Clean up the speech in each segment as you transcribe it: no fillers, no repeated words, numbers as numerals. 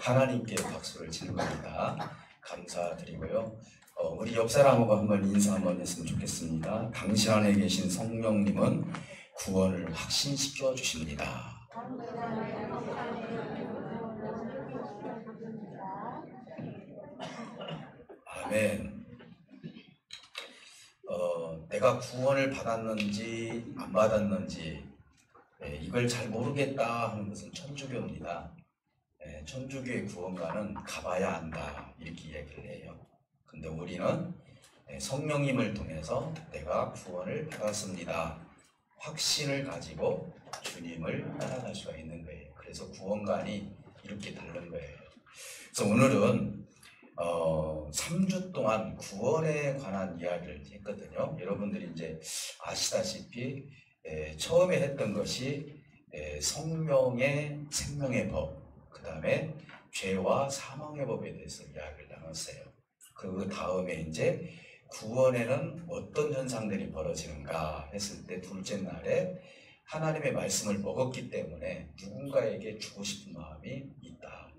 하나님께 박수를 치는 겁니다. 감사드리고요. 우리 옆 사람하고 한번 인사 한번 했으면 좋겠습니다. 당신 안에 계신 성령님은 구원을 확신시켜 주십니다. 아멘. 내가 구원을 받았는지 안 받았는지 이걸 잘 모르겠다 하는 것은 천주교입니다. 천주교의 구원가는 가봐야 한다 이렇게 이야기를 해요. 근데 우리는 성령님을 통해서 내가 구원을 받았습니다. 확신을 가지고 주님을 따라갈 수가 있는 거예요. 그래서 구원관이 이렇게 다른 거예요. 그래서 오늘은 3주 동안 구원에 관한 이야기를 했거든요. 여러분들이 이제 아시다시피 처음에 했던 것이 성령의 생명의 법, 그 다음에 죄와 사망의 법에 대해서 이야기를 나눴어요. 그 다음에 이제 구원에는 어떤 현상들이 벌어지는가 했을 때 둘째 날에 하나님의 말씀을 먹었기 때문에 누군가에게 주고 싶은 마음이 있다.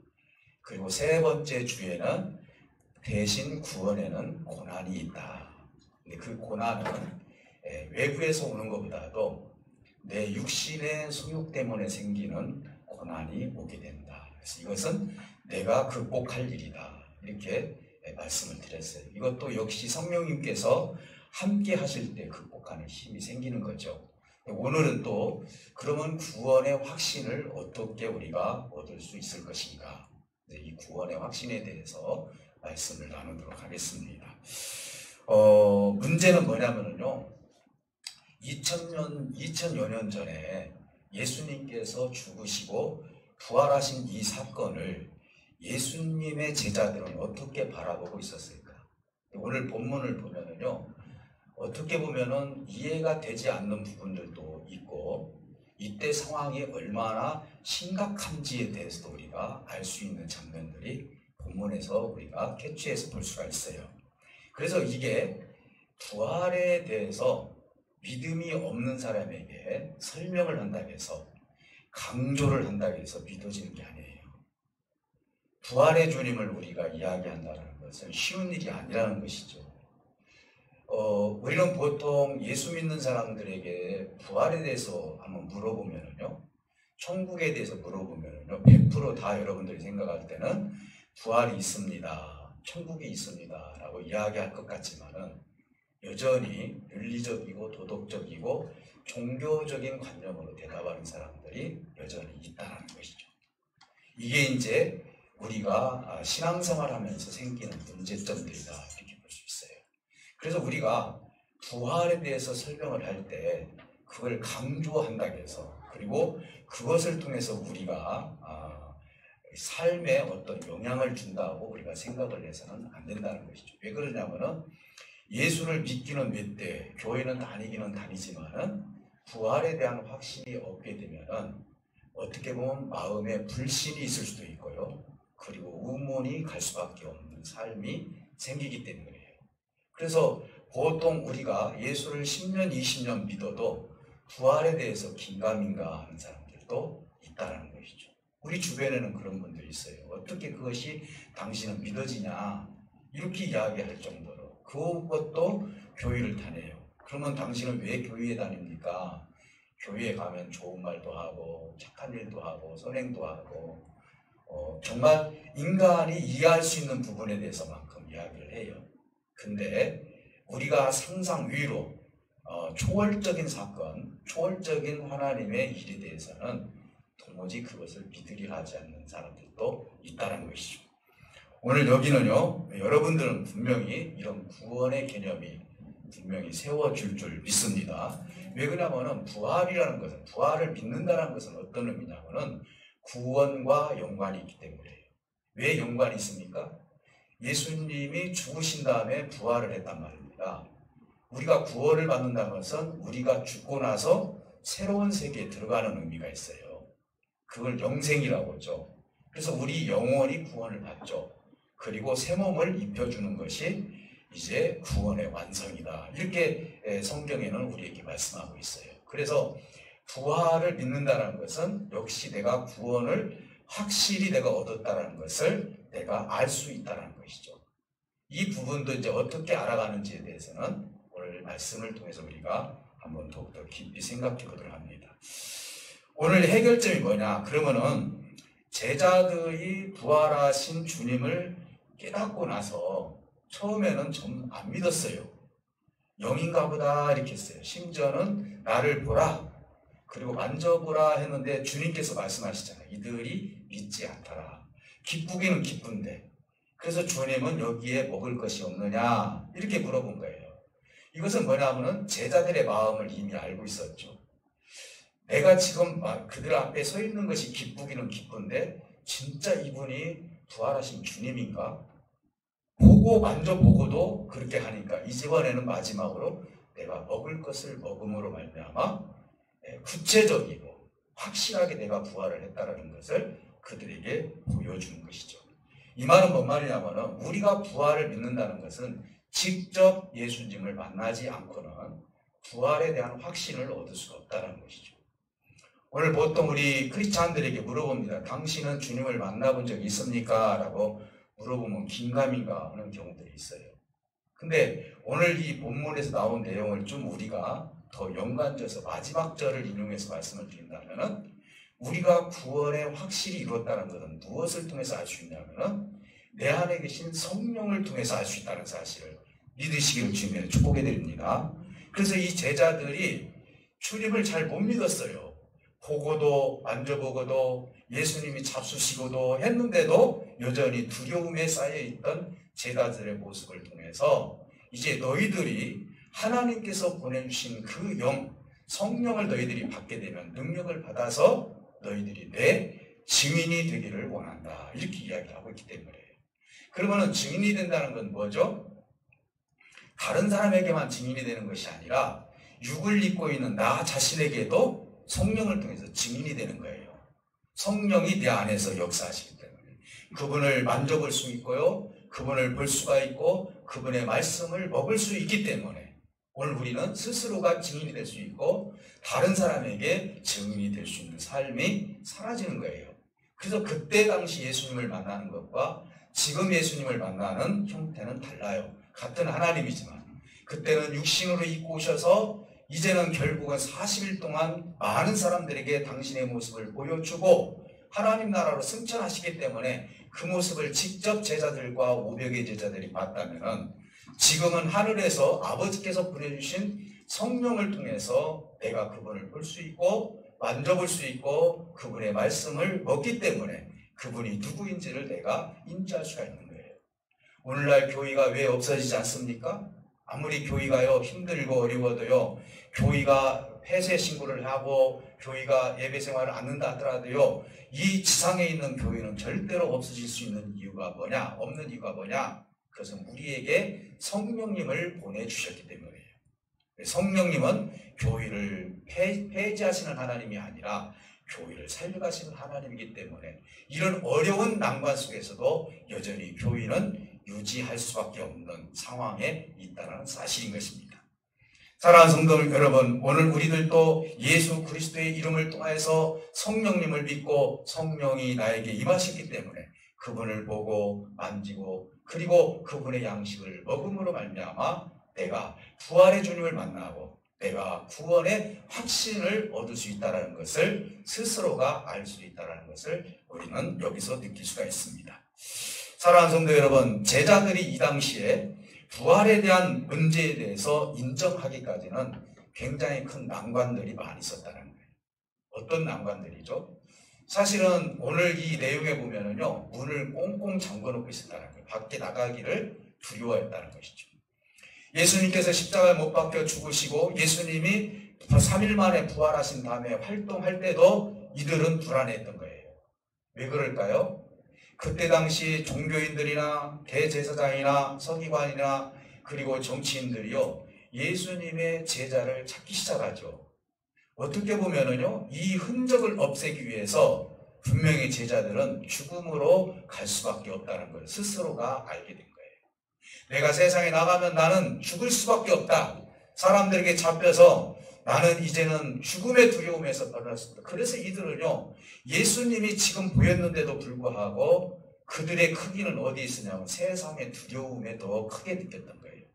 그리고 세 번째 주에는 대신 구원에는 고난이 있다. 근데 그 고난은 외부에서 오는 것보다도 내 육신의 소욕 때문에 생기는 고난이 오게 된다. 그래서 이것은 내가 극복할 일이다. 이렇게 말씀을 드렸어요. 이것도 역시 성령님께서 함께 하실 때 극복하는 힘이 생기는 거죠. 오늘은 또 그러면 구원의 확신을 어떻게 우리가 얻을 수 있을 것인가? 이 구원의 확신에 대해서 말씀을 나누도록 하겠습니다. 문제는 뭐냐면요. 2000여 년 전에 예수님께서 죽으시고 부활하신 이 사건을 예수님의 제자들은 어떻게 바라보고 있었을까? 오늘 본문을 보면은요, 어떻게 보면은 이해가 되지 않는 부분들도 있고, 이때 상황이 얼마나 심각한지에 대해서도 우리가 알 수 있는 장면들이 본문에서 우리가 캐치해서 볼 수가 있어요. 그래서 이게 부활에 대해서 믿음이 없는 사람에게 설명을 한다고 해서, 강조를 한다고 해서 믿어지는 게 아니에요. 부활의 주님을 우리가 이야기한다는 것은 쉬운 일이 아니라는 것이죠. 우리는 보통 예수 믿는 사람들에게 부활에 대해서 한번 물어보면요, 천국에 대해서 물어보면요, 100% 다 여러분들이 생각할 때는 부활이 있습니다, 천국이 있습니다 라고 이야기할 것 같지만은 여전히 윤리적이고 도덕적이고 종교적인 관념으로 대답하는 사람들이 여전히 있다는 것이죠. 이게 이제 우리가 신앙생활하면서 생기는 문제점들이다 이렇게 볼 수 있어요. 그래서 우리가 부활에 대해서 설명을 할 때 그걸 강조한다고 해서, 그리고 그것을 통해서 우리가 삶에 어떤 영향을 준다고 우리가 생각을 해서는 안 된다는 것이죠. 왜 그러냐면은 예수를 믿기는 몇 대, 교회는 다니기는 다니지만은 부활에 대한 확신이 없게 되면은 어떻게 보면 마음에 불신이 있을 수도 있고요. 그리고 의문이 갈 수밖에 없는 삶이 생기기 때문이에요. 그래서 보통 우리가 예수를 10년, 20년 믿어도 부활에 대해서 긴가민가 하는 사람들도 있다는 것이죠. 우리 주변에는 그런 분들이 있어요. 어떻게 그것이 당신은 믿어지냐 이렇게 이야기할 정도로. 그것도 교회를 다녀요. 그러면 당신은 왜 교회에 다닙니까? 교회에 가면 좋은 말도 하고 착한 일도 하고 선행도 하고 정말 인간이 이해할 수 있는 부분에 대해서만큼 이야기를 해요. 근데 우리가 상상 위로 초월적인 사건, 초월적인 하나님의 일에 대해서는 도무지 그것을 믿으려 하지 않는 사람들도 있다는 것이죠. 오늘 여기는요, 여러분들은 분명히 이런 구원의 개념이 분명히 세워질 줄 믿습니다. 왜 그러냐면은 부활이라는 것은, 부활을 믿는다는 것은 어떤 의미냐면은 구원과 연관이 있기 때문이에요. 왜 연관이 있습니까? 예수님이 죽으신 다음에 부활을 했단 말입니다. 우리가 구원을 받는다는 것은 우리가 죽고 나서 새로운 세계에 들어가는 의미가 있어요. 그걸 영생이라고 하죠. 그래서 우리 영혼이 구원을 받죠. 그리고 새 몸을 입혀주는 것이 이제 구원의 완성이다. 이렇게 성경에는 우리에게 말씀하고 있어요. 그래서 부활을 믿는다는 것은 역시 내가 구원을 확실히 내가 얻었다는 것을 내가 알 수 있다는 것이죠. 이 부분도 이제 어떻게 알아가는지에 대해서는 오늘 말씀을 통해서 우리가 한번 더욱더 깊이 생각해 보도록 합니다. 오늘 해결점이 뭐냐? 그러면은 제자들이 부활하신 주님을 깨닫고 나서 처음에는 좀 안 믿었어요. 영인가 보다 이렇게 했어요. 심지어는 나를 보라 그리고 만져보라 했는데 주님께서 말씀하시잖아요. 이들이 믿지 않더라. 기쁘기는 기쁜데 그래서 주님은 여기에 먹을 것이 없느냐 이렇게 물어본 거예요. 이것은 뭐냐면은 제자들의 마음을 이미 알고 있었죠. 내가 지금 그들 앞에 서 있는 것이 기쁘기는 기쁜데 진짜 이분이 부활하신 주님인가? 보고 만져보고도 그렇게 하니까 이번에는 마지막으로 내가 먹을 것을 먹음으로 말미암아 구체적이고 확실하게 내가 부활을 했다는 것을 그들에게 보여주는 것이죠. 이 말은 뭔 말이냐면 우리가 부활을 믿는다는 것은 직접 예수님을 만나지 않고는 부활에 대한 확신을 얻을 수가 없다는 것이죠. 오늘 보통 우리 크리스찬들에게 물어봅니다. 당신은 주님을 만나본 적이 있습니까? 라고 물어보면 긴가민가 하는 경우들이 있어요. 근데 오늘 이 본문에서 나온 내용을 좀 우리가 더 연관져서 마지막 절을 인용해서 말씀을 드린다면 우리가 구원에 확실히 이뤘다는 것은 무엇을 통해서 알 수 있냐면 내 안에 계신 성령을 통해서 알 수 있다는 사실을 믿으시기를 주님의 축복해 드립니다. 그래서 이 제자들이 주님을 잘 못 믿었어요. 보고도 만져보고도 예수님이 잡수시고도 했는데도 여전히 두려움에 쌓여있던 제자들의 모습을 통해서 이제 너희들이 하나님께서 보내주신 그 성령을 너희들이 받게 되면 능력을 받아서 너희들이 내 증인이 되기를 원한다. 이렇게 이야기하고 있기 때문에 그러면 증인이 된다는 건 뭐죠? 다른 사람에게만 증인이 되는 것이 아니라 육을 입고 있는 나 자신에게도 성령을 통해서 증인이 되는 거예요. 성령이 내 안에서 역사하시기 때문에 그분을 만져볼 수 있고요. 그분을 볼 수가 있고 그분의 말씀을 먹을 수 있기 때문에 오늘 우리는 스스로가 증인이 될 수 있고 다른 사람에게 증인이 될 수 있는 삶이 사라지는 거예요. 그래서 그때 당시 예수님을 만나는 것과 지금 예수님을 만나는 형태는 달라요. 같은 하나님이지만 그때는 육신으로 입고 오셔서 이제는 결국은 40일 동안 많은 사람들에게 당신의 모습을 보여주고 하나님 나라로 승천하시기 때문에 그 모습을 직접 제자들과 500의 제자들이 봤다면 지금은 하늘에서 아버지께서 보내주신 성령을 통해서 내가 그분을 볼 수 있고 만져볼 수 있고 그분의 말씀을 먹기 때문에 그분이 누구인지를 내가 인지할 수가 있는 거예요. 오늘날 교회가 왜 없어지지 않습니까? 아무리 교회가요 힘들고 어려워도요 교회가 폐쇄 신고를 하고 교회가 예배 생활을 않는다 하더라도요 이 지상에 있는 교회는 절대로 없어질 수 있는 이유가 뭐냐? 없는 이유가 뭐냐? 그것은 우리에게 성령님을 보내주셨기 때문이에요. 성령님은 교회를 폐지하시는 하나님이 아니라 교회를 살려가시는 하나님이기 때문에 이런 어려운 난관 속에서도 여전히 교회는 유지할 수밖에 없는 상황에 있다는 사실인 것입니다. 사랑하는 성도 여러분, 오늘 우리들도 예수 그리스도의 이름을 통해서 성령님을 믿고 성령이 나에게 임하시기 때문에 그분을 보고 만지고 그리고 그분의 양식을 먹음으로 말미암아 내가 부활의 주님을 만나고 내가 구원의 확신을 얻을 수 있다는 것을 스스로가 알 수 있다는 것을 우리는 여기서 느낄 수가 있습니다. 사랑하는 성도 여러분, 제자들이 이 당시에 부활에 대한 문제에 대해서 인정하기까지는 굉장히 큰 난관들이 많이 있었다는 거예요. 어떤 난관들이죠? 사실은 오늘 이 내용에 보면은요, 문을 꽁꽁 잠궈놓고 있었다는 거예요. 밖에 나가기를 두려워했다는 것이죠. 예수님께서 십자가에 못 박혀 죽으시고 예수님이 3일 만에 부활하신 다음에 활동할 때도 이들은 불안했던 거예요. 왜 그럴까요? 그때 당시 종교인들이나 대제사장이나 서기관이나 그리고 정치인들이요 예수님의 제자를 찾기 시작하죠. 어떻게 보면은요 이 흔적을 없애기 위해서 분명히 제자들은 죽음으로 갈 수밖에 없다는 걸 스스로가 알게 된 거예요. 내가 세상에 나가면 나는 죽을 수밖에 없다. 사람들에게 잡혀서 나는 이제는 죽음의 두려움에서 벗어났습니다. 그래서 이들은요, 예수님이 지금 보였는데도 불구하고 그들의 크기는 어디 있으냐면 세상의 두려움에 더 크게 느꼈던 거예요.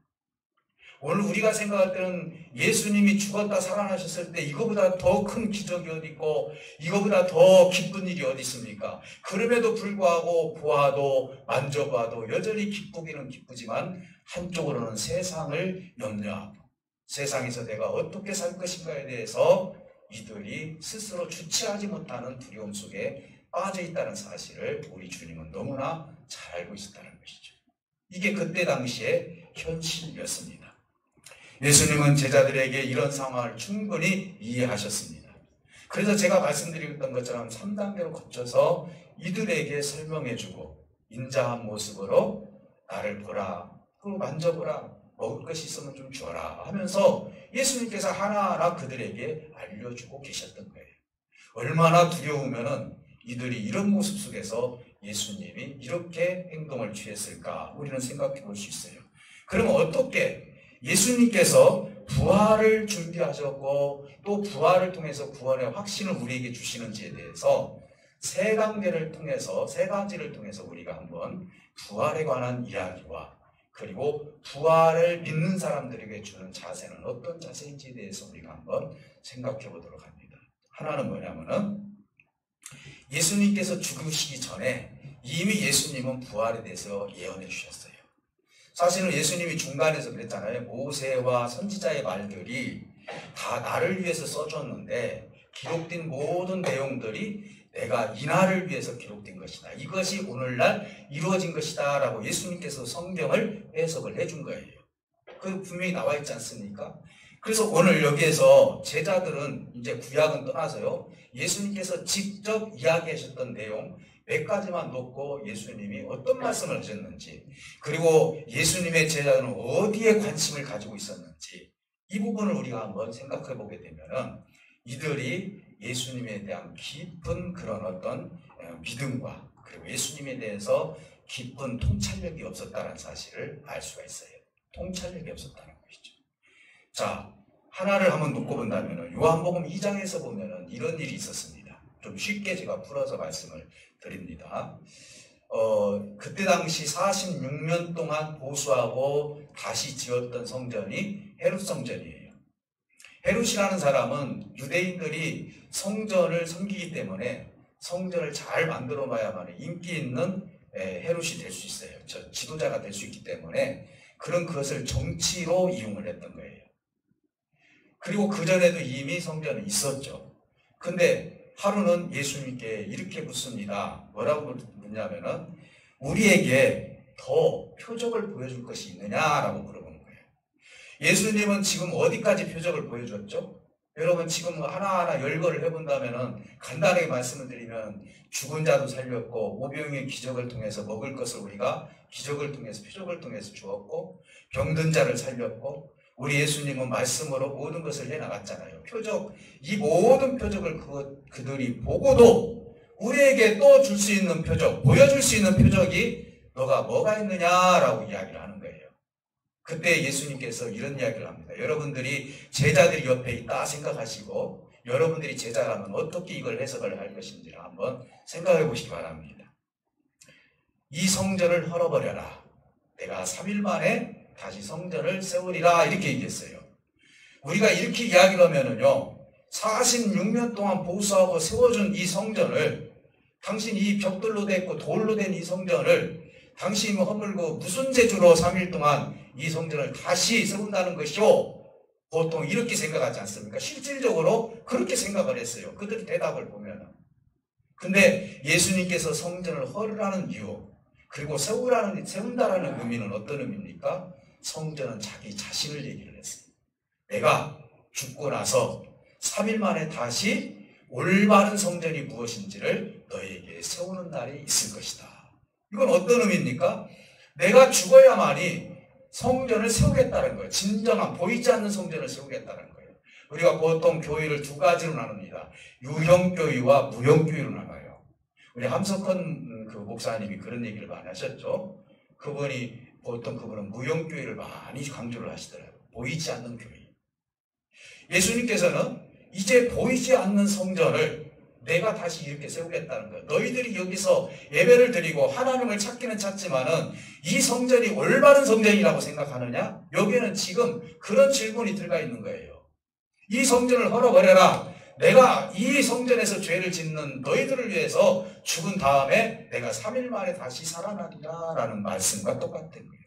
오늘 우리가 생각할 때는 예수님이 죽었다 살아나셨을 때 이거보다 더 큰 기적이 어디 있고 이거보다 더 기쁜 일이 어디 있습니까? 그럼에도 불구하고 보아도 만져봐도 여전히 기쁘기는 기쁘지만 한쪽으로는 세상을 염려하고 세상에서 내가 어떻게 살 것인가에 대해서 이들이 스스로 주체하지 못하는 두려움 속에 빠져 있다는 사실을 우리 주님은 너무나 잘 알고 있었다는 것이죠. 이게 그때 당시의 현실이었습니다. 예수님은 제자들에게 이런 상황을 충분히 이해하셨습니다. 그래서 제가 말씀드렸던 것처럼 3단계로 거쳐서 이들에게 설명해주고 인자한 모습으로 나를 보라, 만져보라, 먹을 것이 있으면 좀 주어라 하면서 예수님께서 하나하나 그들에게 알려주고 계셨던 거예요. 얼마나 두려우면은 이들이 이런 모습 속에서 예수님이 이렇게 행동을 취했을까 우리는 생각해 볼 수 있어요. 그러면 어떻게 예수님께서 부활을 준비하셨고 또 부활을 통해서 구원의 확신을 우리에게 주시는지에 대해서 세 단계를 통해서 세 가지를 통해서 우리가 한번 부활에 관한 이야기와 그리고 부활을 믿는 사람들에게 주는 자세는 어떤 자세인지에 대해서 우리가 한번 생각해 보도록 합니다. 하나는 뭐냐면은 예수님께서 죽으시기 전에 이미 예수님은 부활에 대해서 예언해 주셨어요. 사실은 예수님이 중간에서 그랬잖아요. 모세와 선지자의 말들이 다 나를 위해서 써줬는데 기록된 모든 내용들이 내가 이 날을 위해서 기록된 것이다. 이것이 오늘날 이루어진 것이다 라고 예수님께서 성경을 해석을 해준 거예요. 그 분명히 나와 있지 않습니까? 그래서 오늘 여기에서 제자들은 이제 구약은 떠나서요. 예수님께서 직접 이야기하셨던 내용 몇 가지만 놓고 예수님이 어떤 말씀을 하셨는지 그리고 예수님의 제자들은 어디에 관심을 가지고 있었는지 이 부분을 우리가 한번 생각해 보게 되면은 이들이 예수님에 대한 깊은 그런 어떤 믿음과 그리고 예수님에 대해서 깊은 통찰력이 없었다는 사실을 알 수가 있어요. 통찰력이 없었다는 것이죠. 자, 하나를 한번 놓고 본다면은 요한복음 2장에서 보면은 이런 일이 있었습니다. 좀 쉽게 제가 풀어서 말씀을 드립니다. 그때 당시 46년 동안 보수하고 다시 지었던 성전이 헤롯 성전이에요. 헤롯이라는 사람은 유대인들이 성전을 섬기기 때문에 성전을 잘 만들어 봐야만 인기 있는 헤롯이 될 수 있어요. 지도자가 될 수 있기 때문에 그런 것을 정치로 이용을 했던 거예요. 그리고 그전에도 이미 성전은 있었죠. 근데 하루는 예수님께 이렇게 묻습니다. 뭐라고 묻냐면은 우리에게 더 표적을 보여줄 것이 있느냐라고 물어보는 거예요. 예수님은 지금 어디까지 표적을 보여줬죠? 여러분 지금 하나하나 열거를 해본다면은 간단하게 말씀을 드리면 죽은 자도 살렸고 오병이의 기적을 통해서 먹을 것을 우리가 기적을 통해서 표적을 통해서 주었고 병든 자를 살렸고 우리 예수님은 말씀으로 모든 것을 해나갔잖아요. 표적, 이 모든 표적을 그들이 보고도 우리에게 또 줄 수 있는 표적, 보여줄 수 있는 표적이 너가 뭐가 있느냐라고 이야기를 하는 거예요. 그때 예수님께서 이런 이야기를 합니다. 여러분들이 제자들이 옆에 있다 생각하시고 여러분들이 제자라면 어떻게 이걸 해석을 할 것인지를 한번 생각해 보시기 바랍니다. 이 성전을 헐어버려라. 내가 3일 만에 다시 성전을 세우리라 이렇게 얘기했어요. 우리가 이렇게 이야기를 하면은요 46년 동안 보수하고 세워준 이 성전을 당신 이 벽돌로 됐고 돌로 된 이 성전을 당신이 허물고 무슨 재주로 3일 동안 이 성전을 다시 세운다는 것이요 보통 이렇게 생각하지 않습니까? 실질적으로 그렇게 생각을 했어요. 그들의 대답을 보면은. 근데 예수님께서 성전을 헐으라는 이유 그리고 세운다라는 의미는 어떤 의미입니까? 성전은 자기 자신을 얘기를 했어요. 내가 죽고 나서 3일 만에 다시 올바른 성전이 무엇인지를 너에게 세우는 날이 있을 것이다. 이건 어떤 의미입니까? 내가 죽어야만이 성전을 세우겠다는 거예요. 진정한 보이지 않는 성전을 세우겠다는 거예요. 우리가 보통 교회를 두 가지로 나눕니다. 유형교회와 무형교회로 나눠요. 우리 함석헌 그 목사님이 그런 얘기를 많이 하셨죠. 그분은 무형교회를 많이 강조를 하시더라고요. 보이지 않는 교회. 예수님께서는 이제 보이지 않는 성전을 내가 다시 이렇게 세우겠다는 거예요. 너희들이 여기서 예배를 드리고 하나님을 찾기는 찾지만은 이 성전이 올바른 성전이라고 생각하느냐? 여기에는 지금 그런 질문이 들어가 있는 거예요. 이 성전을 헐어버려라. 내가 이 성전에서 죄를 짓는 너희들을 위해서 죽은 다음에 내가 3일 만에 다시 살아나리라 라는 말씀과 똑같은 거예요.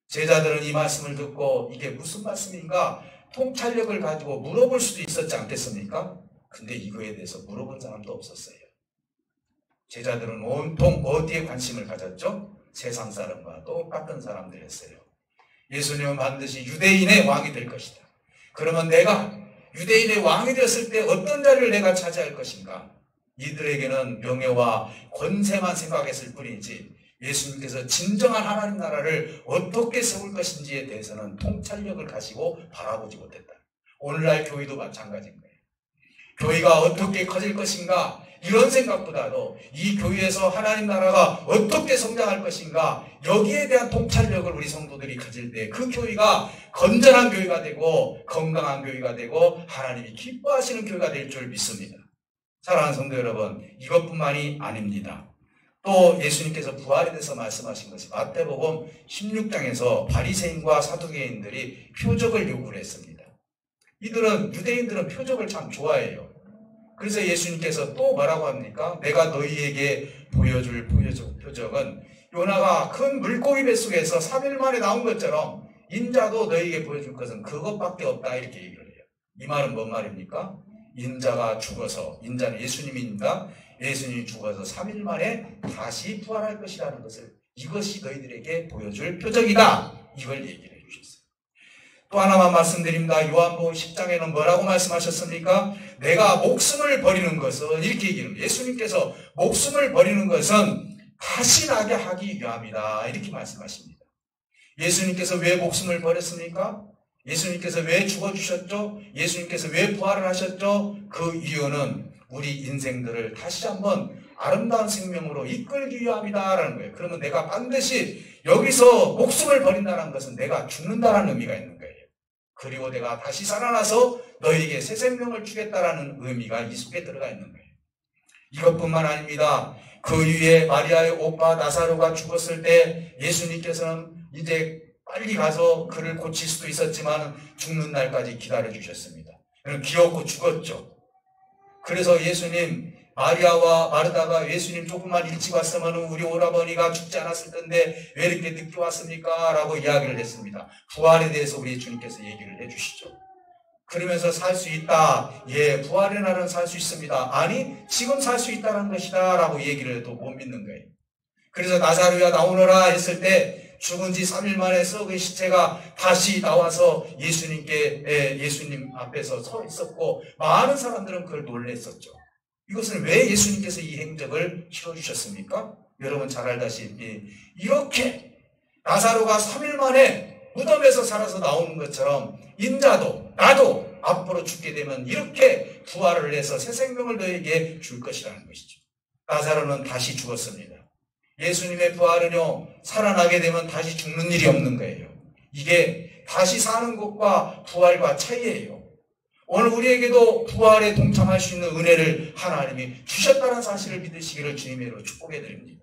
제자들은 이 말씀을 듣고 이게 무슨 말씀인가 통찰력을 가지고 물어볼 수도 있었지 않겠습니까? 근데 이거에 대해서 물어본 사람도 없었어요. 제자들은 온통 어디에 관심을 가졌죠? 세상 사람과 똑같은 사람들이었어요. 예수님은 반드시 유대인의 왕이 될 것이다. 그러면 내가 유대인의 왕이 되었을 때 어떤 자리를 내가 차지할 것인가? 이들에게는 명예와 권세만 생각했을 뿐이지 예수님께서 진정한 하나님 나라를 어떻게 세울 것인지에 대해서는 통찰력을 가지고 바라보지 못했다. 오늘날 교회도 마찬가지인 거예요. 교회가 어떻게 커질 것인가 이런 생각보다도 이 교회에서 하나님 나라가 어떻게 성장할 것인가 여기에 대한 통찰력을 우리 성도들이 가질 때 그 교회가 건전한 교회가 되고 건강한 교회가 되고 하나님이 기뻐하시는 교회가 될 줄 믿습니다. 사랑하는 성도 여러분, 이것뿐만이 아닙니다. 또 예수님께서 부활에 대해서 말씀하신 것이 마태복음 16장에서 바리새인과 사두개인들이 표적을 요구를 했습니다. 유대인들은 표적을 참 좋아해요. 그래서 예수님께서 또 뭐라고 합니까? 내가 너희에게 보여줄 표적은 요나가 큰 물고기 뱃속에서 3일 만에 나온 것처럼 인자도 너희에게 보여줄 것은 그것밖에 없다 이렇게 얘기를 해요. 이 말은 뭔 말입니까? 인자가 죽어서, 인자는 예수님입니다. 예수님이 죽어서 3일 만에 다시 부활할 것이라는 것을 이것이 너희들에게 보여줄 표적이다. 이걸 얘기를 해주셨어요. 또 하나만 말씀드립니다. 요한복음 10장에는 뭐라고 말씀하셨습니까? 내가 목숨을 버리는 것은 이렇게 얘기합니다. 예수님께서 목숨을 버리는 것은 다시 나게 하기 위함이다. 이렇게 말씀하십니다. 예수님께서 왜 목숨을 버렸습니까? 예수님께서 왜 죽어주셨죠? 예수님께서 왜 부활을 하셨죠? 그 이유는 우리 인생들을 다시 한번 아름다운 생명으로 이끌기 위함이다라는 거예요. 그러면 내가 반드시 여기서 목숨을 버린다는 것은 내가 죽는다는 의미가 있는 거예요. 그리고 내가 다시 살아나서 너희에게 새 생명을 주겠다라는 의미가 이 속에 들어가 있는 거예요. 이것뿐만 아닙니다. 그 위에 마리아의 오빠 나사로가 죽었을 때 예수님께서는 이제 빨리 가서 그를 고칠 수도 있었지만 죽는 날까지 기다려 주셨습니다. 기어코 죽었죠. 그래서 예수님, 마리아와 마르다가 예수님 조금만 일찍 왔으면 우리 오라버니가 죽지 않았을 텐데 왜 이렇게 늦게 왔습니까? 라고 이야기를 했습니다. 부활에 대해서 우리 주님께서 얘기를 해주시죠. 그러면서 살 수 있다. 예, 부활의 날은 살 수 있습니다. 아니, 지금 살 수 있다는 것이다. 라고 얘기를 해도 못 믿는 거예요. 그래서 나사로야 나오너라 했을 때 죽은 지 3일 만에 썩은 시체가 다시 나와서 예수님 앞에서 서 있었고 많은 사람들은 그걸 놀랬었죠. 이것은 왜 예수님께서 이 행적을 치러주셨습니까? 여러분 잘 알다시피 이렇게 나사로가 3일 만에 무덤에서 살아서 나오는 것처럼 인자도 나도 앞으로 죽게 되면 이렇게 부활을 해서 새 생명을 너에게 줄 것이라는 것이죠. 나사로는 다시 죽었습니다. 예수님의 부활은요, 살아나게 되면 다시 죽는 일이 없는 거예요. 이게 다시 사는 것과 부활과 차이예요. 오늘 우리에게도 부활에 동참할 수 있는 은혜를 하나님이 주셨다는 사실을 믿으시기를 주님의 이름으로 축복해 드립니다.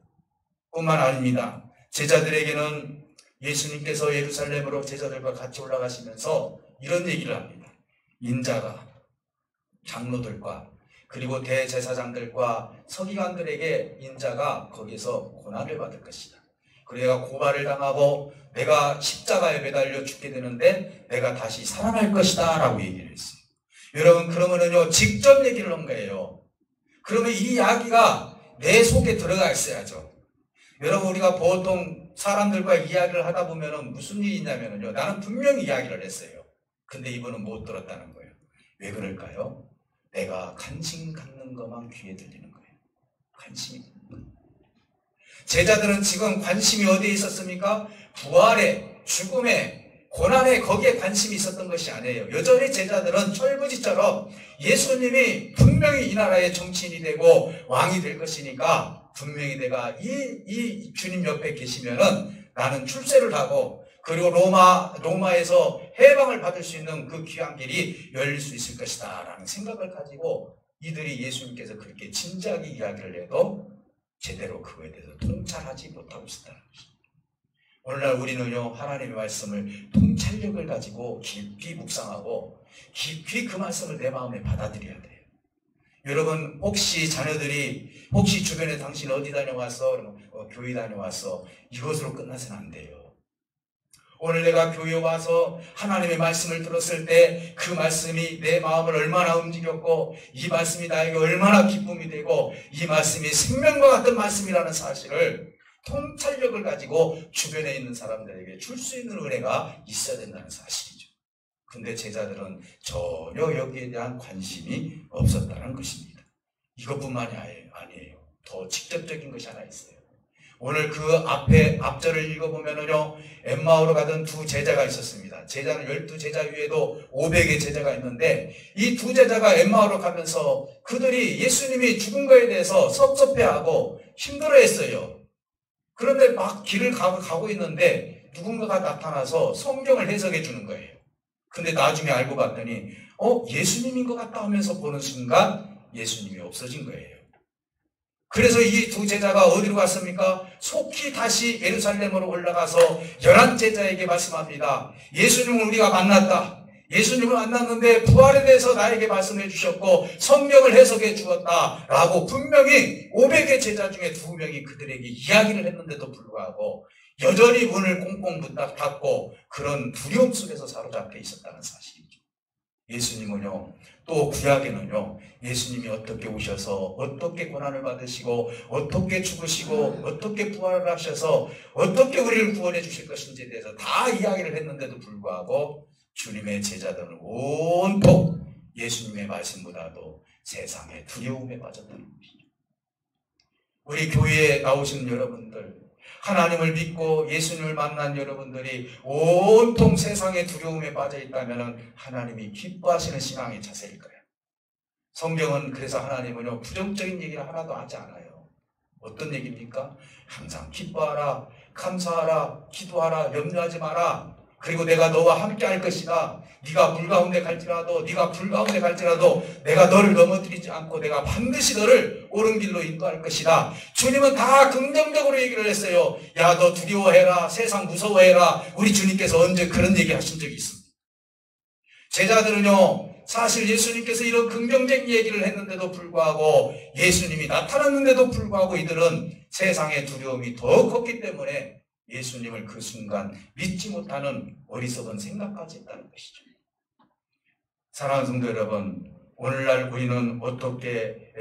뿐만 아닙니다. 제자들에게는 예수님께서 예루살렘으로 제자들과 같이 올라가시면서 이런 얘기를 합니다. 인자가 장로들과 그리고 대제사장들과 서기관들에게 인자가 거기서 고난을 받을 것이다. 그리고 내가 고발을 당하고 내가 십자가에 매달려 죽게 되는데 내가 다시 살아날 것이다 라고 얘기를 했어요. 여러분 그러면은요 직접 얘기를 한 거예요. 그러면 이 이야기가 내 속에 들어가 있어야죠. 여러분 우리가 보통 사람들과 이야기를 하다 보면은 무슨 일이 있냐면요 나는 분명히 이야기를 했어요. 근데 이분은 못 들었다는 거예요. 왜 그럴까요? 내가 관심 갖는 것만 귀에 들리는 거예요. 관심이. 제자들은 지금 관심이 어디에 있었습니까? 부활에, 죽음에, 고난에 거기에 관심이 있었던 것이 아니에요. 여전히 제자들은 철부지처럼 예수님이 분명히 이 나라의 정치인이 되고 왕이 될 것이니까 분명히 내가 이 주님 옆에 계시면은 나는 출세를 하고 그리고 로마에서 해방을 받을 수 있는 그 귀한 길이 열릴 수 있을 것이다 라는 생각을 가지고 이들이 예수님께서 그렇게 진지하게 이야기를 해도 제대로 그거에 대해서 통찰하지 못하고 있었다는 것입니다. 오늘날 우리는요, 하나님의 말씀을 통찰력을 가지고 깊이 묵상하고 깊이 그 말씀을 내 마음에 받아들여야 돼요. 여러분, 혹시 자녀들이 혹시 주변에 당신 어디 다녀왔어? 교회 다녀왔어. 이것으로 끝나서는 안 돼요. 오늘 내가 교회에 와서 하나님의 말씀을 들었을 때 그 말씀이 내 마음을 얼마나 움직였고 이 말씀이 나에게 얼마나 기쁨이 되고 이 말씀이 생명과 같은 말씀이라는 사실을 통찰력을 가지고 주변에 있는 사람들에게 줄 수 있는 은혜가 있어야 된다는 사실이죠. 근데 제자들은 전혀 여기에 대한 관심이 없었다는 것입니다. 이것뿐만이 아니에요. 더 직접적인 것이 하나 있어요. 오늘 그 앞절을 읽어보면요, 엠마오로 가던 두 제자가 있었습니다. 제자는 12제자 위에도 500의 제자가 있는데 이 두 제자가 엠마오로 가면서 그들이 예수님이 죽은 거에 대해서 섭섭해하고 힘들어했어요. 그런데 막 길을 가고 있는데 누군가가 나타나서 성경을 해석해 주는 거예요. 근데 나중에 알고 봤더니 예수님인 것 같다 하면서 보는 순간 예수님이 없어진 거예요. 그래서 이 두 제자가 어디로 갔습니까? 속히 다시 예루살렘으로 올라가서 11제자에게 말씀합니다. 예수님을 우리가 만났다. 예수님을 만났는데 부활에 대해서 나에게 말씀해 주셨고 성경을 해석해 주었다 라고 분명히 500의 제자 중에 2명이 그들에게 이야기를 했는데도 불구하고 여전히 문을 꽁꽁 닫고 그런 두려움 속에서 사로잡혀 있었다는 사실이죠. 예수님은요, 또 구약에는요, 예수님이 어떻게 오셔서 어떻게 고난을 받으시고 어떻게 죽으시고 어떻게 부활을 하셔서 어떻게 우리를 구원해 주실 것인지에 대해서 다 이야기를 했는데도 불구하고 주님의 제자들은 온통 예수님의 말씀보다도 세상의 두려움에 빠졌다는 것이죠. 우리 교회에 나오신 여러분들, 하나님을 믿고 예수님을 만난 여러분들이 온통 세상의 두려움에 빠져 있다면 하나님이 기뻐하시는 신앙의 자세일 거예요. 성경은 그래서 하나님은요, 부정적인 얘기를 하나도 하지 않아요. 어떤 얘기입니까? 항상 기뻐하라, 감사하라, 기도하라, 염려하지 마라. 그리고 내가 너와 함께 할 것이다. 네가 물 가운데 갈지라도 네가 불 가운데 갈지라도 내가 너를 넘어뜨리지 않고 내가 반드시 너를 옳은 길로 인도할 것이다. 주님은 다 긍정적으로 얘기를 했어요. 야, 너 두려워해라. 세상 무서워해라. 우리 주님께서 언제 그런 얘기 하신 적이 있습니다. 제자들은요, 사실 예수님께서 이런 긍정적인 얘기를 했는데도 불구하고 예수님이 나타났는데도 불구하고 이들은 세상의 두려움이 더 컸기 때문에 예수님을 그 순간 믿지 못하는 어리석은 생각까지 했다는 것이죠. 사랑하는 성도 여러분, 오늘날 우리는 어떻게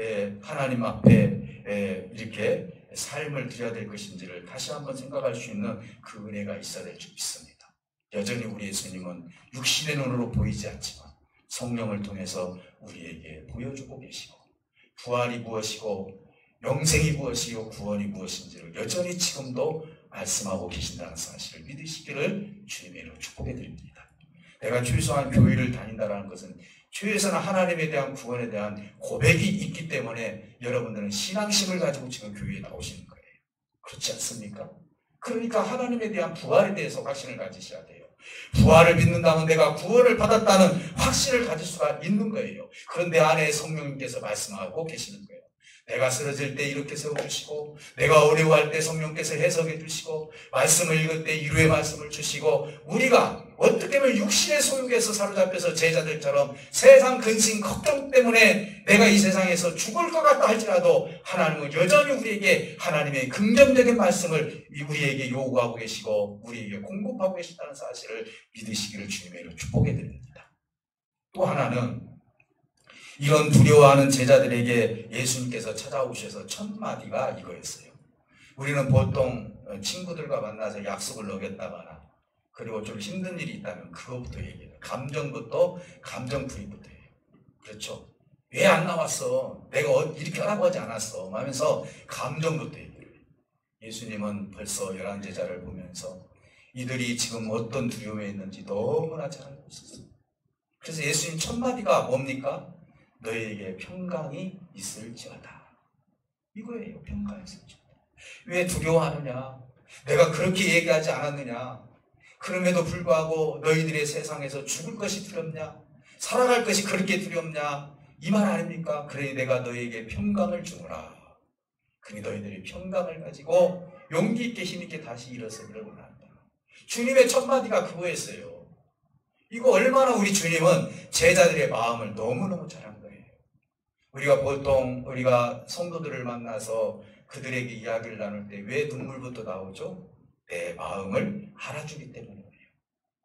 하나님 앞에 이렇게 삶을 드려야 될 것인지를 다시 한번 생각할 수 있는 그 은혜가 있어야 될 줄 믿습니다. 여전히 우리 예수님은 육신의 눈으로 보이지 않지만 성령을 통해서 우리에게 보여주고 계시고 부활이 무엇이고 영생이 무엇이고 구원이 무엇인지를 여전히 지금도 말씀하고 계신다는 사실을 믿으시기를 주님의 이름으로 축복해 드립니다. 내가 최소한 교회를 다닌다는 것은 최소한 하나님에 대한 구원에 대한 고백이 있기 때문에 여러분들은 신앙심을 가지고 지금 교회에 나오시는 거예요. 그렇지 않습니까? 그러니까 하나님에 대한 부활에 대해서 확신을 가지셔야 돼요. 부활을 믿는다면 내가 구원을 받았다는 확신을 가질 수가 있는 거예요. 그런데 안에 성령님께서 말씀하고 계시는 거예요. 내가 쓰러질 때 이렇게 세워주시고 내가 어려워할 때 성령께서 해석해 주시고 말씀을 읽을 때 위로의 말씀을 주시고 우리가 어떻게 보면 육신의 소욕에서 사로잡혀서 제자들처럼 세상 근심 걱정 때문에 내가 이 세상에서 죽을 것 같다 할지라도 하나님은 여전히 우리에게 하나님의 긍정적인 말씀을 우리에게 요구하고 계시고 우리에게 공급하고 계시다는 사실을 믿으시기를 주님의 이름으로 축복해 드립니다. 또 하나는 이런 두려워하는 제자들에게 예수님께서 찾아오셔서 첫 마디가 이거였어요. 우리는 보통 친구들과 만나서 약속을 어겼다거나 그리고 좀 힘든 일이 있다면 그것부터 얘기해요. 감정풀이부터 해요. 그렇죠? 왜 안 나왔어? 내가 이렇게 하라고 하지 않았어? 하면서 감정부터 얘기해요. 예수님은 벌써 11제자를 보면서 이들이 지금 어떤 두려움에 있는지 너무나 잘 알고 있었어요. 그래서 예수님 첫 마디가 뭡니까? 너희에게 평강이 있을지어다. 이거예요. 평강이 있을지어다. 왜 두려워하느냐? 내가 그렇게 얘기하지 않았느냐? 그럼에도 불구하고 너희들의 세상에서 죽을 것이 두렵냐? 살아갈 것이 그렇게 두렵냐? 이 말 아닙니까? 그러니 내가 너희에게 평강을 주노라. 그러니 너희들이 평강을 가지고 용기 있게 힘 있게 다시 일어서기를 원한다. 주님의 첫 마디가 그거였어요. 이거 얼마나 우리 주님은 제자들의 마음을 너무너무 잘한 거예요. 우리가 보통 우리가 성도들을 만나서 그들에게 이야기를 나눌 때 왜 눈물부터 나오죠? 내 마음을 알아주기 때문이에요.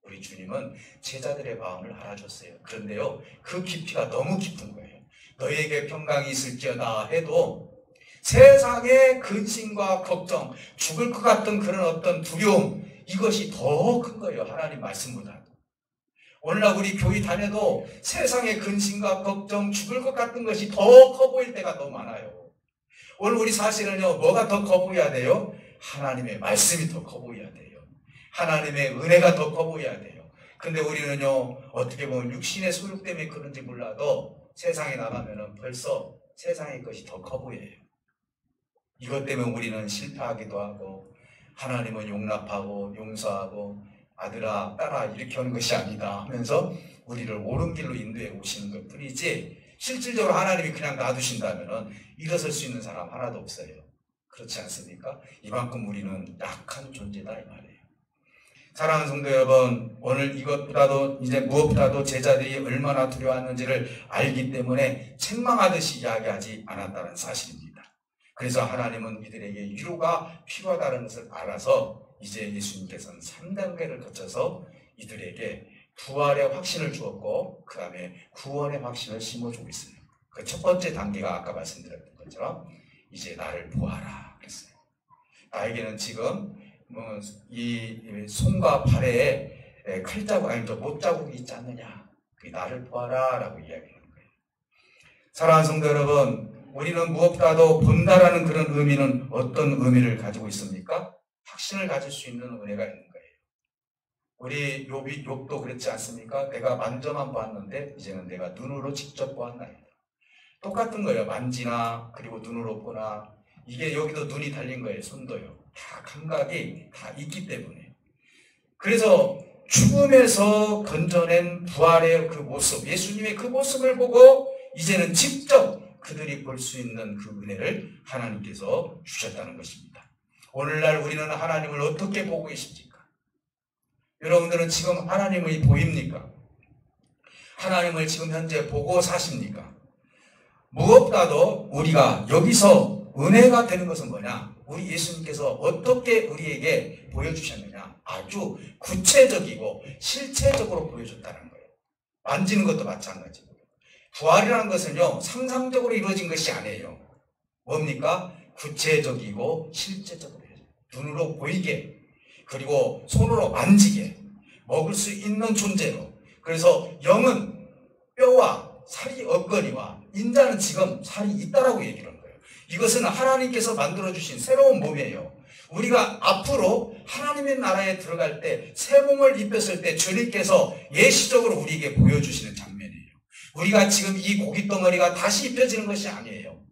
우리 주님은 제자들의 마음을 알아줬어요. 그런데요, 그 깊이가 너무 깊은 거예요. 너희에게 평강이 있을지어다 해도 세상의 근심과 걱정, 죽을 것 같은 그런 어떤 두려움, 이것이 더 큰 거예요. 하나님 말씀보다. 오늘날 우리 교회 다녀도 세상의 근심과 걱정, 죽을 것 같은 것이 더 커 보일 때가 너무 많아요. 오늘 우리 사실은요, 뭐가 더 커 보여야 돼요? 하나님의 말씀이 더 커 보여야 돼요. 하나님의 은혜가 더 커 보여야 돼요. 근데 우리는요, 어떻게 보면 육신의 소욕 때문에 그런지 몰라도 세상에 나가면은 벌써 세상의 것이 더 커 보여요. 이것 때문에 우리는 실패하기도 하고, 하나님은 용납하고 용서하고 아들아 딸아 이렇게 하는 것이 아니다 하면서 우리를 옳은 길로 인도해 오시는 것 뿐이지, 실질적으로 하나님이 그냥 놔두신다면 일어설 수 있는 사람 하나도 없어요. 그렇지 않습니까? 이만큼 우리는 약한 존재다 이 말이에요. 사랑하는 성도 여러분, 오늘 이것보다도 이제 무엇보다도 제자들이 얼마나 두려워하는지를 알기 때문에 책망하듯이 이야기하지 않았다는 사실입니다. 그래서 하나님은 이들에게 위로가 필요하다는 것을 알아서 이제 예수님께서는 3단계를 거쳐서 이들에게 부활의 확신을 주었고 그 다음에 구원의 확신을 심어주고 있어요. 그 첫 번째 단계가 아까 말씀드렸던 것처럼 이제 나를 보아라 그랬어요. 나에게는 지금 이 손과 발에 칼자국 아니면 못자국이 있지 않느냐, 나를 보아라 라고 이야기하는 거예요. 사랑하는 성도 여러분, 우리는 무엇보다도 본다라는 그런 의미는 어떤 의미를 가지고 있습니까? 확신을 가질 수 있는 은혜가 있는 거예요. 우리 욥도 그랬지 않습니까? 내가 만져만 보았는데 이제는 내가 눈으로 직접 보았나이다. 똑같은 거예요. 만지나 그리고 눈으로 보나, 이게 여기도 눈이 달린 거예요. 손도요. 다 감각이 다 있기 때문에. 그래서 죽음에서 건져낸 부활의 그 모습, 예수님의 그 모습을 보고 이제는 직접 그들이 볼 수 있는 그 은혜를 하나님께서 주셨다는 것입니다. 오늘날 우리는 하나님을 어떻게 보고 계십니까? 여러분들은 지금 하나님이 보입니까? 하나님을 지금 현재 보고 사십니까? 무엇보다도 우리가 여기서 은혜가 되는 것은 뭐냐? 우리 예수님께서 어떻게 우리에게 보여주셨느냐? 아주 구체적이고 실체적으로 보여줬다는 거예요. 만지는 것도 마찬가지고. 부활이라는 것은요, 상상적으로 이루어진 것이 아니에요. 뭡니까? 구체적이고 실제적으로 눈으로 보이게, 그리고 손으로 만지게, 먹을 수 있는 존재로. 그래서 영은 뼈와 살이 없거니와 인자는 지금 살이 있다라고 얘기를 한 거예요. 이것은 하나님께서 만들어주신 새로운 몸이에요. 우리가 앞으로 하나님의 나라에 들어갈 때 새 몸을 입혔을 때 주님께서 예시적으로 우리에게 보여주시는 장면이에요. 우리가 지금 이 고깃덩어리가 다시 입혀지는 것이 아니에요.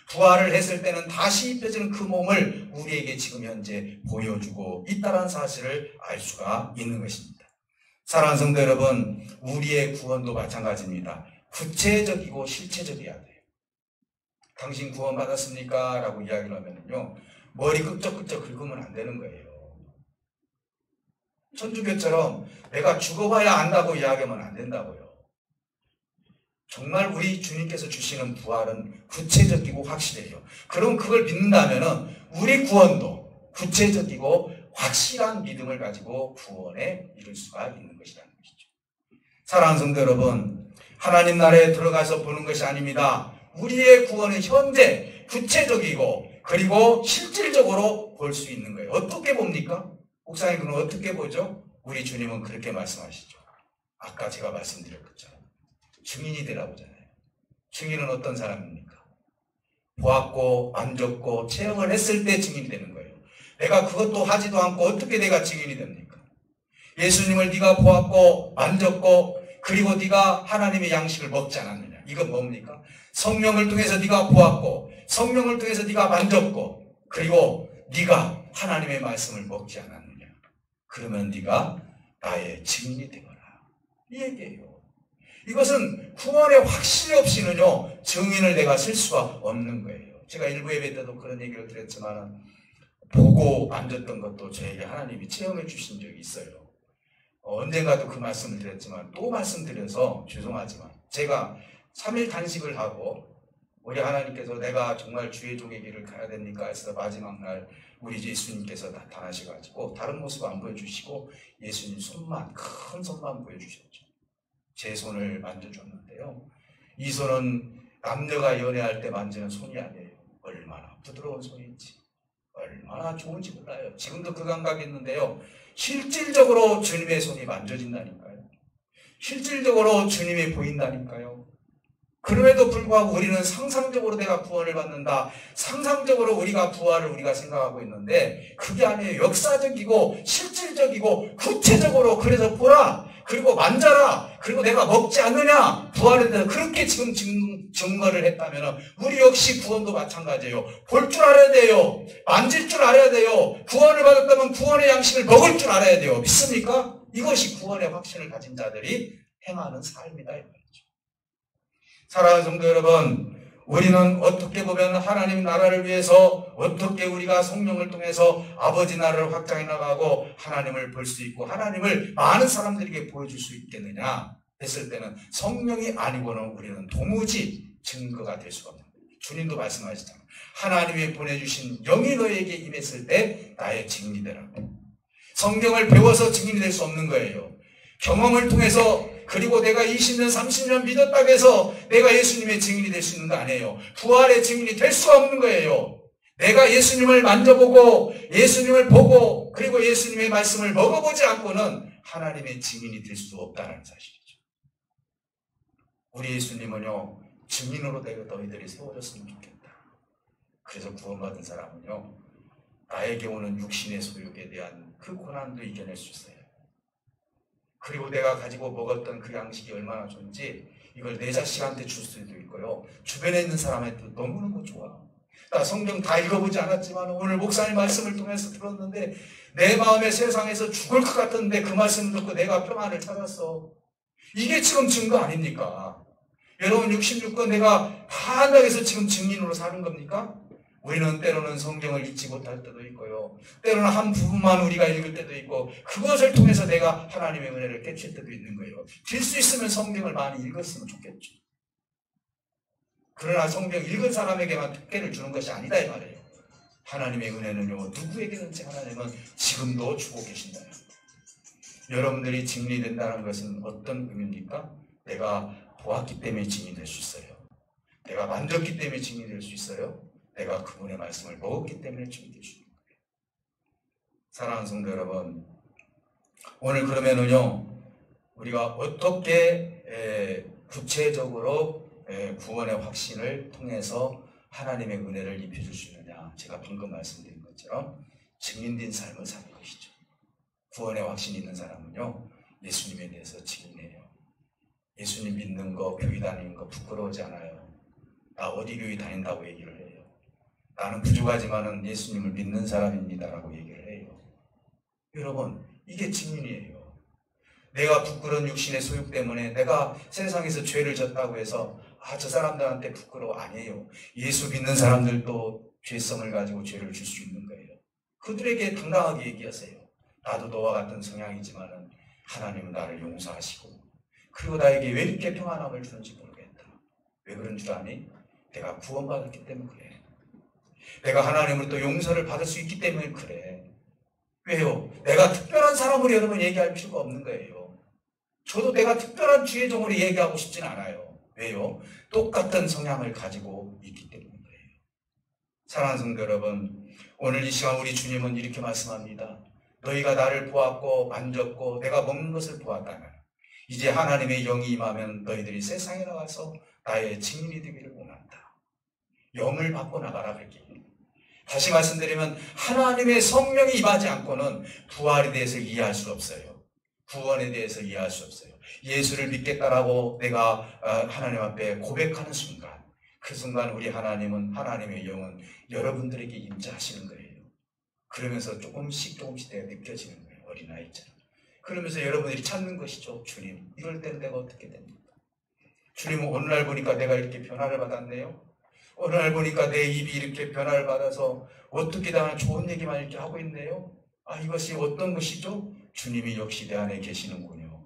부활을 했을 때는 다시 입혀지는 그 몸을 우리에게 지금 현재 보여주고 있다는 사실을 알 수가 있는 것입니다. 사랑하는 성도 여러분, 우리의 구원도 마찬가지입니다. 구체적이고 실체적이어야 돼요. 당신 구원 받았습니까? 라고 이야기를 하면요, 머리 끄적끄적 긁으면 안 되는 거예요. 천주교처럼 내가 죽어봐야 안다고 이야기하면 안 된다고요. 정말 우리 주님께서 주시는 부활은 구체적이고 확실해요. 그럼 그걸 믿는다면 우리 구원도 구체적이고 확실한 믿음을 가지고 구원에 이를 수가 있는 것이라는 것이죠. 사랑하는 성도 여러분, 하나님 나라에 들어가서 보는 것이 아닙니다. 우리의 구원은 현재 구체적이고 그리고 실질적으로 볼 수 있는 거예요. 어떻게 봅니까? 목사님, 그럼 어떻게 보죠? 우리 주님은 그렇게 말씀하시죠. 아까 제가 말씀드린 것처럼 증인이 되라고 하잖아요. 증인은 어떤 사람입니까? 보았고 만졌고 체험을 했을 때 증인이 되는 거예요. 내가 그것도 하지도 않고 어떻게 내가 증인이 됩니까? 예수님을 네가 보았고 만졌고 그리고 네가 하나님의 양식을 먹지 않았느냐. 이건 뭡니까? 성령을 통해서 네가 보았고 성령을 통해서 네가 만졌고 그리고 네가 하나님의 말씀을 먹지 않았느냐. 그러면 네가 나의 증인이 되거라. 이 얘기예요. 이것은 구원의 확신이 없이는요 증인을 내가 쓸 수가 없는 거예요. 제가 일부 예배 때도 그런 얘기를 드렸지만 보고 만졌던 것도 저에게 하나님이 체험해 주신 적이 있어요. 언젠가도 그 말씀을 드렸지만 또 말씀드려서 죄송하지만 제가 3일 단식을 하고 우리 하나님께서 내가 정말 주의 종의 길을 가야 됩니까? 해서 마지막 날 우리 예수님께서 나타나셔가지고 다른 모습 안 보여주시고 예수님 손만, 큰 손만 보여주셨죠. 제 손을 만져줬는데요. 이 손은 남녀가 연애할 때 만지는 손이 아니에요. 얼마나 부드러운 손인지, 얼마나 좋은지 몰라요. 지금도 그 감각이 있는데요. 실질적으로 주님의 손이 만져진다니까요. 실질적으로 주님이 보인다니까요. 그럼에도 불구하고 우리는 상상적으로 내가 구원을 받는다. 상상적으로 우리가 부활을 우리가 생각하고 있는데 그게 아니에요. 역사적이고 실질적이고 구체적으로 그래서 보라. 그리고 만져라. 그리고 내가 먹지 않느냐. 부활에 대해서 그렇게 지금 증거를 했다면 우리 역시 구원도 마찬가지예요. 볼 줄 알아야 돼요. 만질 줄 알아야 돼요. 구원을 받았다면 구원의 양식을 먹을 줄 알아야 돼요. 믿습니까? 이것이 구원의 확신을 가진 자들이 행하는 삶이다. 사랑하는 성도 여러분, 우리는 어떻게 보면 하나님 나라를 위해서 어떻게 우리가 성령을 통해서 아버지 나라를 확장해 나가고 하나님을 볼 수 있고 하나님을 많은 사람들에게 보여줄 수 있겠느냐 했을 때는 성령이 아니고는 우리는 도무지 증거가 될 수가 없는 거예요. 주님도 말씀하시잖아요. 하나님이 보내주신 영이 너에게 임했을 때 나의 증인이 되라고. 성경을 배워서 증인이 될 수 없는 거예요. 경험을 통해서 그리고 내가 20년, 30년 믿었다고 해서 내가 예수님의 증인이 될 수 있는 거 아니에요. 부활의 증인이 될 수가 없는 거예요. 내가 예수님을 만져보고 예수님을 보고 그리고 예수님의 말씀을 먹어보지 않고는 하나님의 증인이 될 수 없다는 사실이죠. 우리 예수님은요. 증인으로 내가 너희들이 세워졌으면 좋겠다. 그래서 구원받은 사람은요. 나에게 오는 육신의 소욕에 대한 그 고난도 이겨낼 수 있어요. 그리고 내가 가지고 먹었던 그 양식이 얼마나 좋은지 이걸 내 자식한테 줄 수도 있고요. 주변에 있는 사람한테 너무너무 좋아. 나 성경 다 읽어보지 않았지만 오늘 목사님 말씀을 통해서 들었는데 내 마음에 세상에서 죽을 것 같은데 그 말씀을 듣고 내가 평안을 찾았어. 이게 지금 증거 아닙니까? 여러분 66권 내가 다 한다고 해서 지금 증인으로 사는 겁니까? 우리는 때로는 성경을 읽지 못할 때도 있고요. 때로는 한 부분만 우리가 읽을 때도 있고 그것을 통해서 내가 하나님의 은혜를 깨칠 때도 있는 거예요. 될 수 있으면 성경을 많이 읽었으면 좋겠죠. 그러나 성경 읽은 사람에게만 특혜를 주는 것이 아니다 이 말이에요. 하나님의 은혜는요. 누구에게든지 하나님은 지금도 주고 계신다는 거예요. 여러분들이 증인이 된다는 것은 어떤 의미입니까? 내가 보았기 때문에 증인이 될 수 있어요. 내가 만졌기 때문에 증인이 될 수 있어요. 내가 그분의 말씀을 먹었기 때문에 증인이 될 수 있는 거예요. 사랑하는 성도 여러분, 오늘 그러면은요 우리가 어떻게 구체적으로 구원의 확신을 통해서 하나님의 은혜를 입혀줄 수 있느냐. 제가 방금 말씀드린 것처럼 증인된 삶을 사는 것이죠. 구원의 확신이 있는 사람은요 예수님에 대해서 증인해요. 예수님 믿는 거, 교회 다니는 거 부끄러워하지 않아요. 나 어디 교회 다닌다고 얘기를 해요. 나는 부족하지만은 예수님을 믿는 사람입니다라고 얘기를 해요. 여러분 이게 증인이에요. 내가 부끄러운 육신의 소욕 때문에 내가 세상에서 죄를 졌다고 해서 저 사람들한테 부끄러워 아니에요. 예수 믿는 사람들도 죄성을 가지고 죄를 줄 수 있는 거예요. 그들에게 당당하게 얘기하세요. 나도 너와 같은 성향이지만은 하나님은 나를 용서하시고 그리고 나에게 왜 이렇게 평안함을 주는지 모르겠다. 왜 그런 줄 아니? 내가 구원받았기 때문에 그래. 내가 하나님으로부터 용서를 받을 수 있기 때문에 그래. 왜요? 내가 특별한 사람으로 여러분 얘기할 필요가 없는 거예요. 저도 내가 특별한 주의 종으로 얘기하고 싶진 않아요. 왜요? 똑같은 성향을 가지고 있기 때문인 거예요. 사랑하는 성도 여러분, 오늘 이 시간 우리 주님은 이렇게 말씀합니다. 너희가 나를 보았고 만졌고 내가 먹는 것을 보았다면 이제 하나님의 영이 임하면 너희들이 세상에 나가서 나의 증인이 되기를 원한다. 영을 받고 나가라 그랬기. 다시 말씀드리면 하나님의 성령이 임하지 않고는 부활에 대해서 이해할 수 없어요. 구원에 대해서 이해할 수 없어요. 예수를 믿겠다라고 내가 하나님 앞에 고백하는 순간 그 순간 우리 하나님은 하나님의 영은 여러분들에게 임재하시는 거예요. 그러면서 조금씩 내가 느껴지는 거예요. 어린아이처럼. 그러면서 여러분들이 찾는 것이죠. 주님, 이럴 땐 내가 어떻게 됩니까? 주님은 어느 날 보니까 내가 이렇게 변화를 받았네요. 어느 날 보니까 내 입이 이렇게 변화를 받아서 어떻게 나는 좋은 얘기만 이렇게 하고 있네요. 아, 이것이 어떤 것이죠? 주님이 역시 내 안에 계시는군요.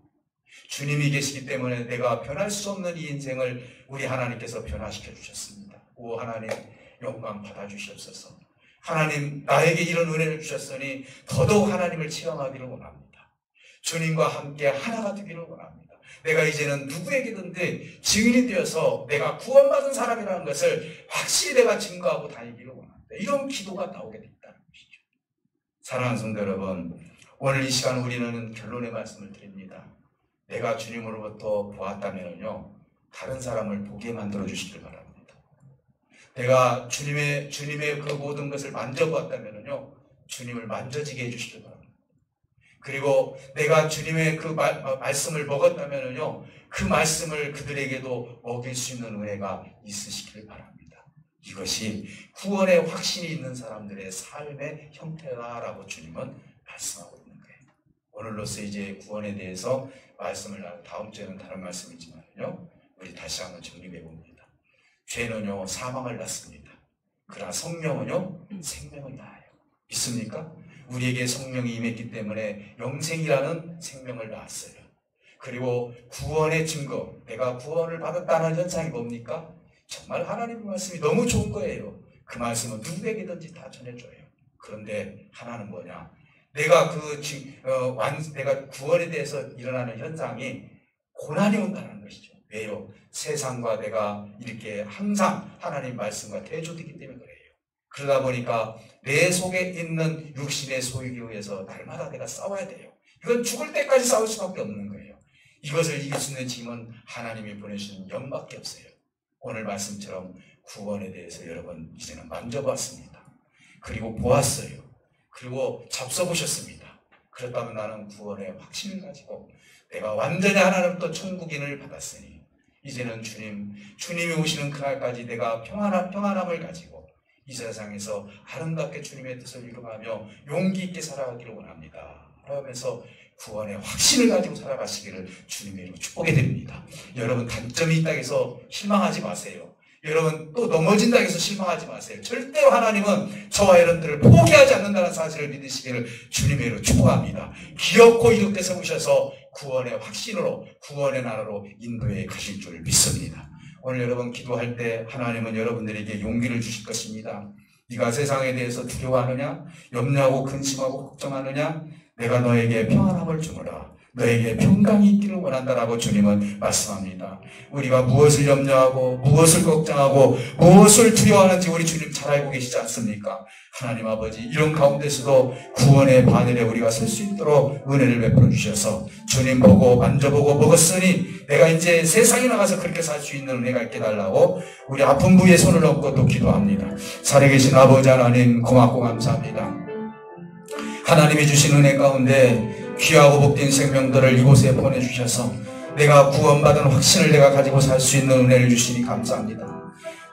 주님이 계시기 때문에 내가 변할 수 없는 이 인생을 우리 하나님께서 변화시켜 주셨습니다. 오 하나님, 영광 받아주시옵소서. 하나님, 나에게 이런 은혜를 주셨으니 더더욱 하나님을 체험하기를 원합니다. 주님과 함께 하나가 되기를 원합니다. 내가 이제는 누구에게든지 증인이 되어서 내가 구원받은 사람이라는 것을 확실히 내가 증거하고 다니기를 원합니다. 이런 기도가 나오게 됐다는 것이죠. 사랑하는 성도 여러분, 오늘 이 시간 우리는 결론의 말씀을 드립니다. 내가 주님으로부터 보았다면요, 다른 사람을 보게 만들어 주시길 바랍니다. 내가 주님의 그 모든 것을 만져보았다면요, 주님을 만져지게 해주시길 바랍니다. 그리고 내가 주님의 그 말씀을 먹었다면요, 그 말씀을 그들에게도 먹일 수 있는 은혜가 있으시길 바랍니다. 이것이 구원의 확신이 있는 사람들의 삶의 형태다라고 주님은 말씀하고 있는 거예요. 오늘로써 이제 구원에 대해서 말씀을 나누고, 다음 주에는 다른 말씀이지만요, 우리 다시 한번 정리해 봅니다. 죄는요, 사망을 낳습니다. 그러나 성령은요, 생명을 낳아요. 있습니까? 우리에게 성령이 임했기 때문에 영생이라는 생명을 낳았어요. 그리고 구원의 증거, 내가 구원을 받았다는 현상이 뭡니까? 정말 하나님의 말씀이 너무 좋은 거예요. 그 말씀은 누구에게든지 다 전해줘요. 그런데 하나는 뭐냐? 내가 내가 구원에 대해서 일어나는 현상이 고난이 온다는 것이죠. 왜요? 세상과 내가 이렇게 항상 하나님 말씀과 대조되기 때문에 그래요. 그러다 보니까 내 속에 있는 육신의 소유에 의해서 날마다 내가 싸워야 돼요. 이건 죽을 때까지 싸울 수밖에 없는 거예요. 이것을 이길 수 있는 힘은 하나님이 보내주신 영밖에 없어요. 오늘 말씀처럼 구원에 대해서 여러분 이제는 만져봤습니다. 그리고 보았어요. 그리고 잡숴보셨습니다. 그렇다면 나는 구원의 확신을 가지고 내가 완전히 하나님부터 천국인을 받았으니 이제는 주님이 오시는 그날까지 내가 평안함을 가지고 이 세상에서 아름답게 주님의 뜻을 이루가며 용기 있게 살아가기를 원합니다. 그러면서 구원의 확신을 가지고 살아가시기를 주님의 이름으로 축복해 드립니다. 여러분, 단점이 있다고 해서 실망하지 마세요. 여러분, 또 넘어진다고 해서 실망하지 마세요. 절대로 하나님은 저와 여러분들을 포기하지 않는다는 사실을 믿으시기를 주님의 이름으로 축복합니다. 기어코 이렇게 세우셔서 구원의 확신으로, 구원의 나라로 인도해 가실 줄 믿습니다. 오늘 여러분 기도할 때 하나님은 여러분들에게 용기를 주실 것입니다. 네가 세상에 대해서 두려워하느냐? 염려하고 근심하고 걱정하느냐? 내가 너에게 평안함을 주노라. 너에게 평강이 있기를 원한다라고 주님은 말씀합니다. 우리가 무엇을 염려하고 무엇을 걱정하고 무엇을 두려워하는지 우리 주님 잘 알고 계시지 않습니까? 하나님 아버지, 이런 가운데서도 구원의 바늘에 우리가 설 수 있도록 은혜를 베풀어 주셔서 주님 보고 만져보고 먹었으니 내가 이제 세상에 나가서 그렇게 살 수 있는 은혜가 있게 달라고 우리 아픈 부위에 손을 얹고 또 기도합니다. 살아계신 아버지 하나님, 고맙고 감사합니다. 하나님이 주신 은혜 가운데 귀하고 복된 생명들을 이곳에 보내주셔서 내가 구원받은 확신을 내가 가지고 살 수 있는 은혜를 주시니 감사합니다.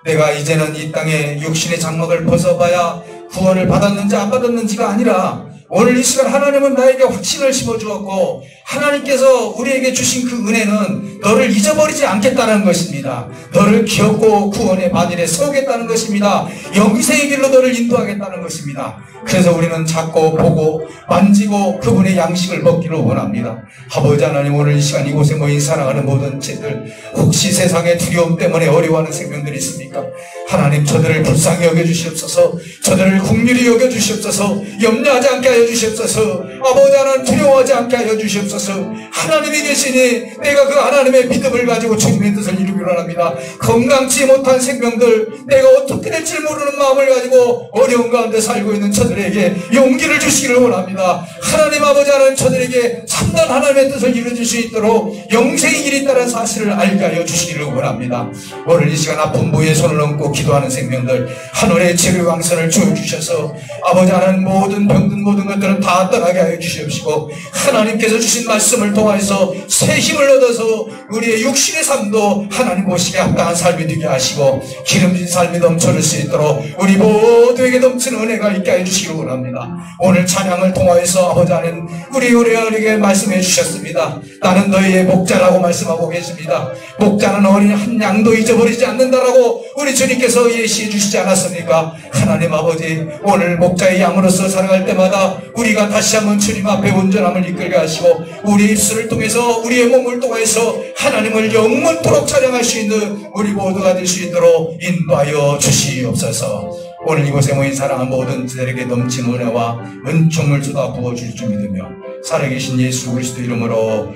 내가 이제는 이 땅에 육신의 장막을 벗어봐야 구원을 받았는지 안 받았는지가 아니라 오늘 이 시간 하나님은 나에게 확신을 심어주었고 하나님께서 우리에게 주신 그 은혜는 너를 잊어버리지 않겠다는 것입니다. 너를 기업고 구원의 바늘에 세우겠다는 것입니다. 영생의 길로 너를 인도하겠다는 것입니다. 그래서 우리는 찾고 보고 만지고 그분의 양식을 먹기를 원합니다. 아버지 하나님, 오늘 이 시간 이곳에 모인 사랑하는 모든 죄들, 혹시 세상의 두려움 때문에 어려워하는 생명들이 있습니까? 하나님, 저들을 불쌍히 여겨주시옵소서. 저들을 긍휼히 여겨주시옵소서. 염려하지 않게 하여 주시옵소서. 아버지 하나님, 두려워하지 않게 하여 주시옵소서. 하나님이 계시니 내가 그 하나님의 믿음을 가지고 주님의 뜻을 이루기를 원합니다. 건강치 못한 생명들, 내가 어떻게 될지 모르는 마음을 가지고 어려운 가운데 살고 있는 저들에게 용기를 주시기를 원합니다. 하나님 아버지 하나님, 저들에게 참된 하나님의 뜻을 이루어질 수 있도록 영생의 길이 있다는 사실을 알게 하여 주시기를 원합니다. 오늘 이 시간 아픈 부위에 손을 얹고 기도하는 생명들, 하늘의 치료 강선을 주어주셔서 아버지 하나님, 모든 병든 모든 모든 것들은 다 떠나게 하여 주시옵시고 하나님께서 주신 말씀을 통해서 새 힘을 얻어서 우리의 육신의 삶도 하나님 보시기에 합당한 삶이 되게 하시고 기름진 삶이 넘쳐날 수 있도록 우리 모두에게 넘치는 은혜가 있게 해 주시기 원합니다. 오늘 찬양을 통하여서 아버지 하나님 우리에게 말씀해 주셨습니다. 나는 너희의 목자라고 말씀하고 계십니다. 목자는 어린 한 양도 잊어버리지 않는다라고 우리 주님께서 예시해 주시지 않았습니까? 하나님 아버지 오늘 목자의 양으로서 살아갈 때마다 우리가 다시 한번 주님 앞에 온전함을 이끌게 하시고 우리 입술을 통해서 우리의 몸을 통해서 하나님을 영원토록 찬양할 수 있는 우리 모두가 될 수 있도록 인도하여 주시옵소서. 오늘 이곳에 모인 사랑하는 모든 이들에게 넘친 은혜와 은총을 쏟아 부어줄 줄 믿으며 살아계신 예수 그리스도 이름으로